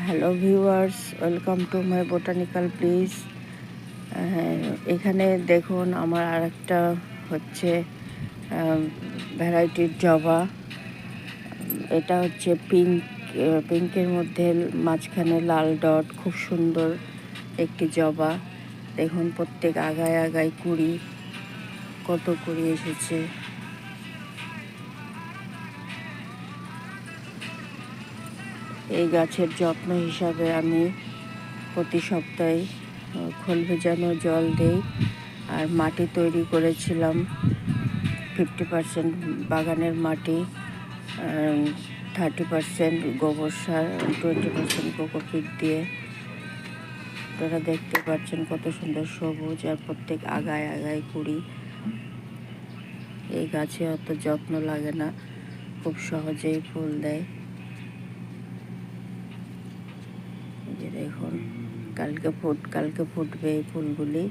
Hello viewers, welcome to my botanical place. এখানে দেখুন আমার আরেকটা হচ্ছে ভ্যারাইটির জবা। এটা হচ্ছে পিঙ্কের মধ্যে মাঝখানে লাল ডট, খুব সুন্দর একটি জবা। দেখুন প্রত্যেক আগায় আগায় কুড়ি, কত কুড়ি এসেছে। এই গাছের যত্ন হিসাবে আমি প্রতি সপ্তাহে খোল ভেজানো জল দেই, আর মাটি তৈরি করেছিলাম 50% বাগানের মাটি, 30% গোবর সার, 20% কোকোপিট দিয়ে। আপনারা দেখতে পাচ্ছেন কত সুন্দর সবুজ, আর প্রত্যেক আগায় আগায় কুড়ি। এই গাছে অত যত্ন লাগে না, খুব সহজেই ফুল দেয়। এই যে দেখুন কালকে ফুটবে এই ফুলগুলি।